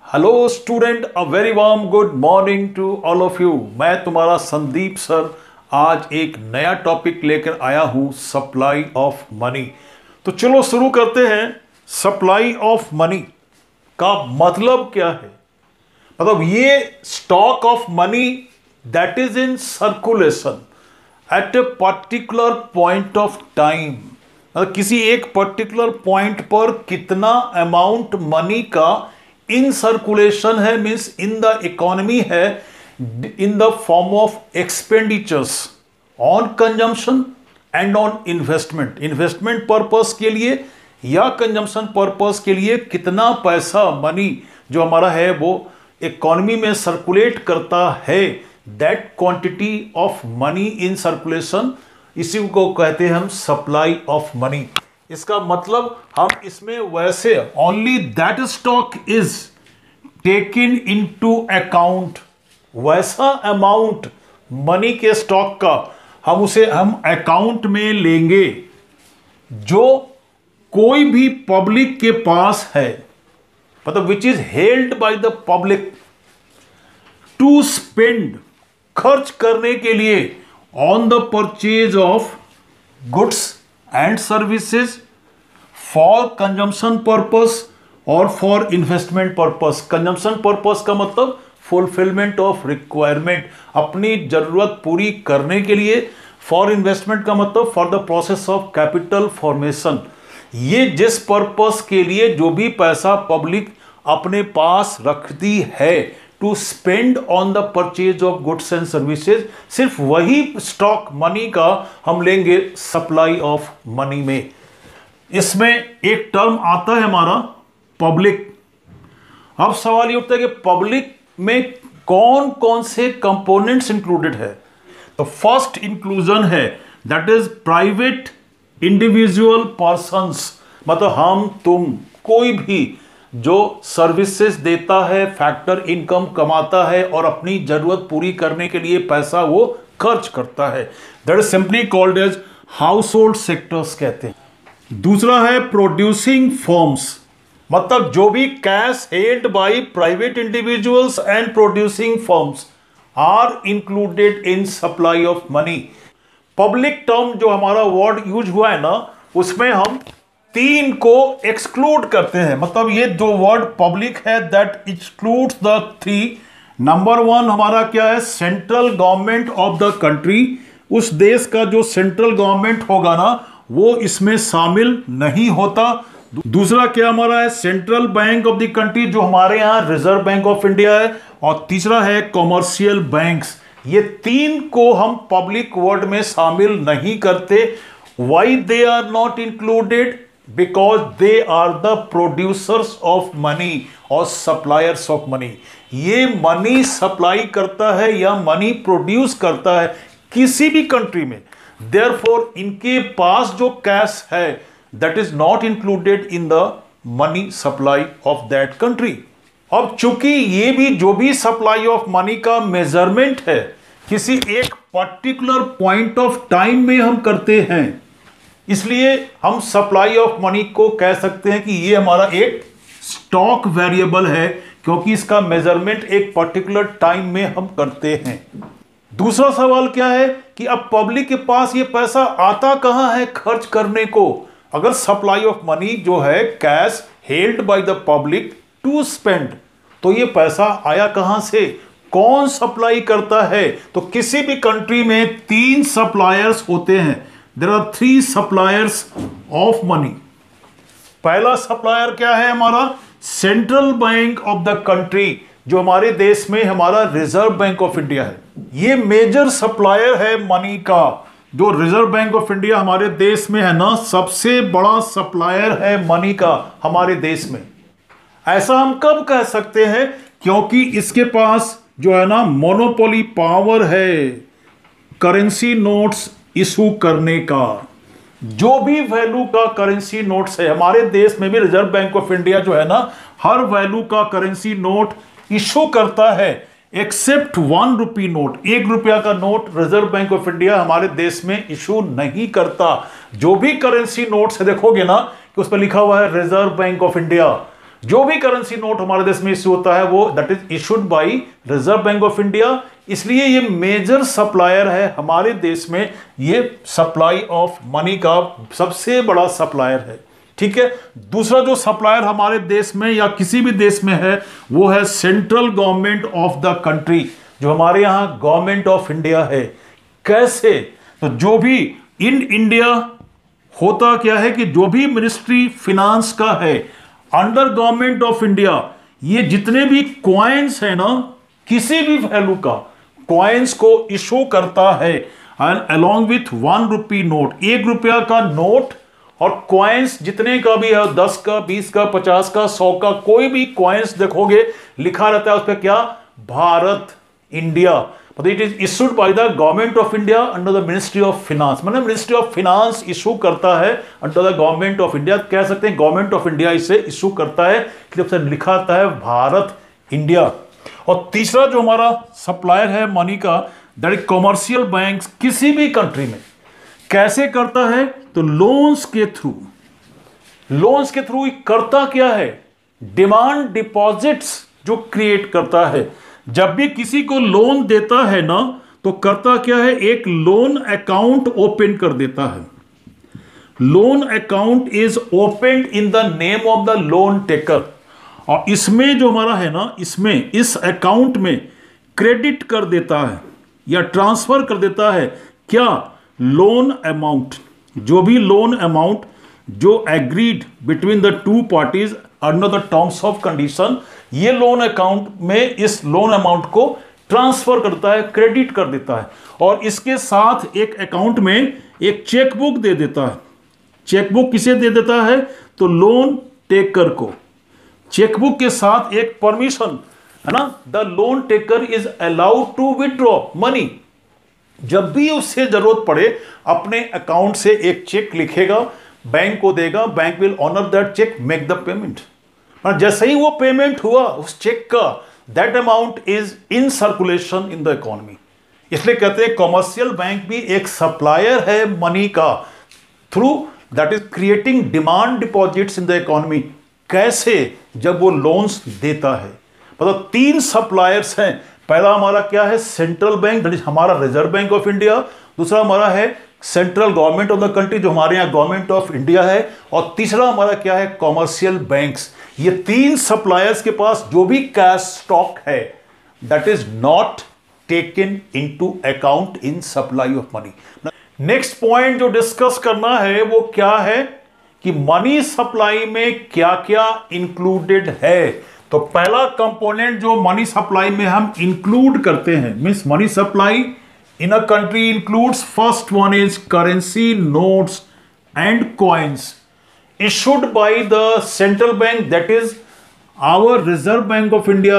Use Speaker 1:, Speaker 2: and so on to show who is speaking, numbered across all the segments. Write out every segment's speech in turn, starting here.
Speaker 1: Hello student, a very warm good morning to all of you. मैं तुम्हारा Sandeep sir आज एक नया टॉपिक लेकर आया हूं, सप्लाई ऑफ मनी। तो चलो शुरू करते हैं। सप्लाई ऑफ मनी का मतलब क्या है? मतलब ये stock of money that is in circulation at a particular point of time. मतलब किसी एक पर्टिकुलर पॉइंट पर कितना अमाउंट मनी का इन सर्कुलेशन है, मीन्स इन द इकोनॉमी है, in the form of expenditures on consumption and on investment. Investment purpose के लिए या कंजम्पशन पर्पस के लिए कितना पैसा मनी जो हमारा है वो इकोनॉमी में सर्कुलेट करता है, that quantity of money in circulation, इसी को कहते हैं हम सप्लाई ऑफ मनी। इसका मतलब हम इसमें वैसे only that stock is taken into account, वैसा अमाउंट मनी के स्टॉक का हम अकाउंट में लेंगे जो कोई भी पब्लिक के पास है, मतलब which is held by the public to spend, खर्च करने के लिए on the purchase of goods and services for consumption purpose और for investment purpose. Consumption purpose का मतलब फुलफिलमेंट ऑफ रिक्वायरमेंट, अपनी जरूरत पूरी करने के लिए। फॉर इन्वेस्टमेंट का मतलब for the process of capital formation. ये जिस पर्पस के लिए जो भी पैसा पब्लिक अपने पास रखती है to spend on the purchase of goods and services, सिर्फ वही स्टॉक मनी का हम लेंगे सप्लाई ऑफ मनी में। इसमें एक टर्म आता है हमारा पब्लिक। अब सवाल ये उठता है कि पब्लिक में कौन कौन से कंपोनेंट्स इंक्लूडेड है। तो फर्स्ट इंक्लूजन है that is private individual persons, मतलब हम तुम कोई भी जो सर्विसेज देता है, फैक्टर इनकम कमाता है और अपनी जरूरत पूरी करने के लिए पैसा वो खर्च करता है, that is simply called as household sectors कहते हैं। दूसरा है प्रोड्यूसिंग फर्म्स, मतलब जो भी cash held by private individuals and producing firms are included in supply of money. Public term जो हमारा वर्ड यूज हुआ है ना, उसमें हम तीन को एक्सक्लूड करते हैं। मतलब ये दो वर्ड पब्लिक है that excludes the three. Number one हमारा क्या है? Central government of the country. उस देश का जो सेंट्रल गवर्नमेंट होगा ना वो इसमें शामिल नहीं होता। दूसरा क्या हमारा है? Central bank of the country, जो हमारे यहाँ रिजर्व बैंक ऑफ इंडिया है। और तीसरा है कॉमर्शियल बैंक्स। ये तीन को हम पब्लिक वर्ड में शामिल नहीं करते। Why they are not included? Because they are the producers of money और सप्लायर्स ऑफ मनी। ये मनी सप्लाई करता है या मनी प्रोड्यूस करता है किसी भी कंट्री में, देयरफॉर इनके पास जो कैश है that is not included in the money supply of that country. अब चूंकि ये भी जो भी सप्लाई ऑफ मनी का मेजरमेंट है किसी एक पर्टिकुलर पॉइंट ऑफ टाइम में हम करते हैं, इसलिए हम सप्लाई ऑफ मनी को कह सकते हैं कि ये हमारा एक स्टॉक वेरिएबल है, क्योंकि इसका मेजरमेंट एक पर्टिकुलर टाइम में हम करते हैं। दूसरा सवाल क्या है कि अब पब्लिक के पास ये पैसा आता कहां है खर्च करने को? अगर सप्लाई ऑफ मनी जो है cash held by the public to spend, तो ये पैसा आया कहां से? कौन सप्लाई करता है? तो किसी भी कंट्री में तीन सप्लायर्स होते हैं। There are three suppliers of money. पहला सप्लायर क्या है हमारा? Central bank of the country, जो हमारे देश में हमारा रिजर्व बैंक ऑफ इंडिया है। ये मेजर सप्लायर है मनी का। जो रिजर्व बैंक ऑफ इंडिया हमारे देश में है ना, सबसे बड़ा सप्लायर है मनी का हमारे देश में। ऐसा हम कब कह सकते हैं? क्योंकि इसके पास जो है ना मोनोपोली पावर है करेंसी नोट्स इशू करने का। जो भी वैल्यू का करेंसी नोट्स है हमारे देश में भी रिजर्व बैंक ऑफ इंडिया जो है ना हर वैल्यू का करेंसी नोट इशू करता है, एक्सेप्ट 1 रुपी नोट। 1 रुपया का note reserve bank of India हमारे देश में इशू नहीं करता। जो भी करेंसी नोट्स है देखोगे ना कि उस पर लिखा हुआ है रिजर्व बैंक ऑफ इंडिया, जो भी करेंसी नोट हमारे देश में इश्यू होता है वो that is issued by reserve bank of India, इसलिए ये मेजर सप्लायर है हमारे देश में, ये सप्लाई ऑफ मनी का सबसे बड़ा सप्लायर है। ठीक है, दूसरा जो सप्लायर हमारे देश में या किसी भी देश में है वो है central government of the country, जो हमारे यहां गवर्नमेंट ऑफ इंडिया है। कैसे? तो जो भी इन इंडिया होता क्या है कि जो भी मिनिस्ट्री फिनांस का है अंडर गवर्नमेंट ऑफ इंडिया, ये जितने भी कॉइन्स है ना, किसी भी वैल्यू का कॉइन्स को इशू करता है and along with 1 rupee note, 1 रुपया का नोट और कॉइन्स जितने का भी है, 10 का, 20 का, 50 का, 100 का, कोई भी कॉइन्स देखोगे लिखा रहता है उस पर क्या, भारत, इंडिया। मतलब it is issued by the government of India under the ministry of finance, मतलब मिनिस्ट्री ऑफ फिनांस इशू करता है under the government of India. कह सकते हैं गवर्नमेंट ऑफ इंडिया इसे इशू करता है, जब से लिखा आता है भारत, इंडिया। और तीसरा जो हमारा सप्लायर है मनी का, दैट इज कॉमर्शियल बैंक्स, किसी भी कंट्री में कैसे करता है, तो लोन्स के थ्रू। लोन्स के थ्रू करता क्या है, डिमांड डिपॉजिट्स जो क्रिएट करता है। जब भी किसी को लोन देता है ना, तो करता क्या है, एक लोन अकाउंट ओपन कर देता है। Loan account is open in the name of the loan taker, और इसमें जो हमारा है ना, इसमें इस अकाउंट में क्रेडिट कर देता है या ट्रांसफर कर देता है क्या, लोन अमाउंट, जो भी लोन अमाउंट जो agreed between the two parties under the terms of condition, ये लोन अकाउंट में इस लोन अमाउंट को ट्रांसफर करता है, क्रेडिट कर देता है, और इसके साथ एक अकाउंट में एक चेकबुक दे देता है। चेकबुक किसे दे देता है, तो लोन टेकर को। चेकबुक के साथ एक परमिशन है ना, the loan taker is allowed to withdraw money. जब भी उससे जरूरत पड़े अपने अकाउंट से एक चेक लिखेगा, बैंक को देगा, bank will honour that cheque, make the payment. और जैसे ही वो पेमेंट हुआ उस चेक का, that amount is in circulation in the economy. इसलिए कहते हैं कॉमर्शियल बैंक भी एक सप्लायर है मनी का, through that is creating demand deposits in the economy. कैसे? जब वो लोन्स देता है। मतलब 3 सप्लायर्स हैं। पहला हमारा क्या है, सेंट्रल बैंक, दैट इज हमारा रिजर्व बैंक ऑफ इंडिया। दूसरा हमारा है central government of the country, जो हमारे यहां गवर्नमेंट ऑफ इंडिया है। और तीसरा हमारा क्या है, कॉमर्शियल बैंक्स। ये 3 सप्लायर्स के पास जो भी कैश स्टॉक है, that is not taken into account in supply of money. Next point जो डिस्कस करना है वो क्या है कि मनी सप्लाई में क्या क्या इंक्लूडेड है। तो पहला कंपोनेंट जो मनी सप्लाई में हम इंक्लूड करते हैं, means money supply in a country includes, first one is currency notes and coins issued by the central bank, that is our Reserve Bank of India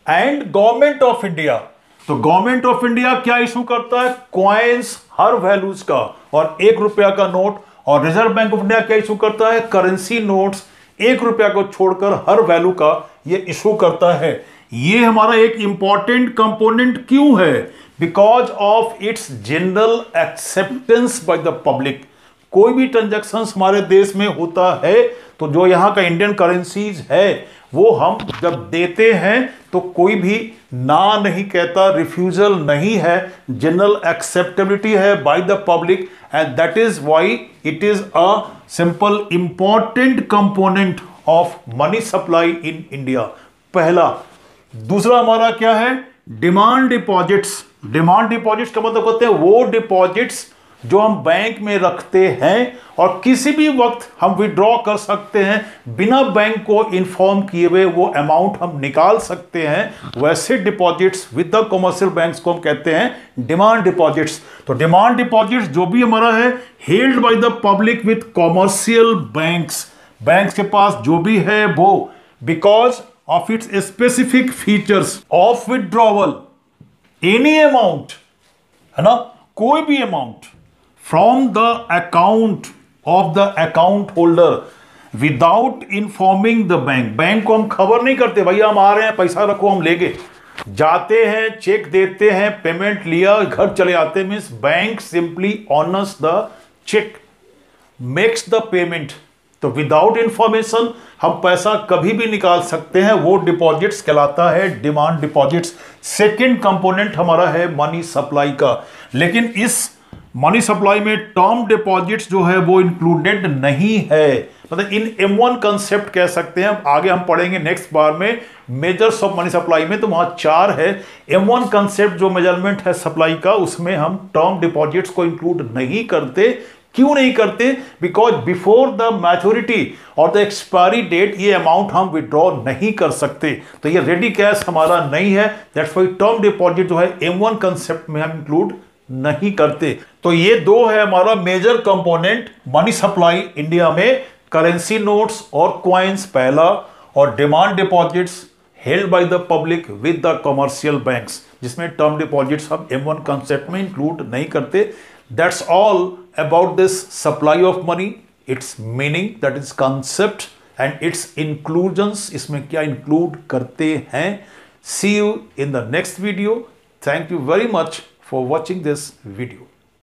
Speaker 1: and Government of India। तो government of India क्या issue करता है, coins हर values का और 1 रुपया का note. और reserve bank of India क्या इशू करता है, करेंसी नोट्स 1 रुपया को छोड़कर हर वैल्यू का ये इशू करता है। ये हमारा एक इंपॉर्टेंट कंपोनेंट क्यों है, because of its general acceptance bye the public. कोई भी ट्रांजैक्शन हमारे देश में होता है तो जो यहाँ का इंडियन करेंसीज है वो हम जब देते हैं तो कोई भी ना नहीं कहता, रिफ्यूजल नहीं है, जनरल एक्सेप्टेबिलिटी है bye the public, and that is why it is a simple important component of money supply in India. पहला। दूसरा हमारा क्या है, डिमांड डिपॉजिट्स। डिमांड डिपॉजिट्स का मतलब होते हैं वो डिपॉजिट्स जो हम बैंक में रखते हैं और किसी भी वक्त हम विड्रॉ कर सकते हैं, बिना बैंक को इन्फॉर्म किए हुए वो अमाउंट हम निकाल सकते हैं। वैसे deposits with the commercial banks को हम कहते हैं डिमांड डिपॉजिट्स। तो डिमांड डिपॉजिट्स जो भी हमारा है held by the public with commercial banks, banks के पास जो भी है वो, because of its specific features of withdrawal any amount, है ना, कोई भी amount from the account of the account holder without informing the bank। Bank को हम खबर नहीं करते, भैया हम आ रहे हैं, पैसा रखो हम लेके जाते हैं, चेक देते हैं, पेमेंट लिया, घर चले आते हैं। Means bank simply honours the cheque, makes the payment. तो विदाउट इंफॉर्मेशन हम पैसा कभी भी निकाल सकते हैं, वो डिपॉजिट्स कहलाता है डिमांड डिपॉजिट्स। सेकंड कंपोनेंट हमारा है मनी सप्लाई का, लेकिन इस मनी सप्लाई में टर्म डिपॉजिट्स जो है वो इंक्लूडेड नहीं है। मतलब इन M1 कंसेप्ट कह सकते हैं, आगे हम पढ़ेंगे नेक्स्ट बार में मेजर्स ऑफ मनी सप्लाई में, तो वहां 4 है। M1 कंसेप्ट जो मेजरमेंट है सप्लाई का, उसमें हम टर्म डिपॉजिट्स को इंक्लूड नहीं करते। क्यों नहीं करते? बिकॉज बिफोर द मैच्योरिटी और द एक्सपायरी डेट ये अमाउंट हम विड्रॉ नहीं कर सकते, तो ये रेडी कैश हमारा नहीं है। दैट्स व्हाई टर्म डिपॉजिट जो है M1 कंसेप्ट में हम इंक्लूड नहीं करते। तो ये 2 है हमारा major component money supply India में, करेंसी नोट्स और क्वाइंस पहला, और demand deposits held by the public with the commercial banks, जिसमें टर्म डिपॉजिट्स हम M1 कंसेप्ट में इंक्लूड नहीं करते। That's all about this supply of money, its meaning, that is concept and its inclusions, इसमें क्या include करते हैं। See you in the next video. Thank you very much for watching this video.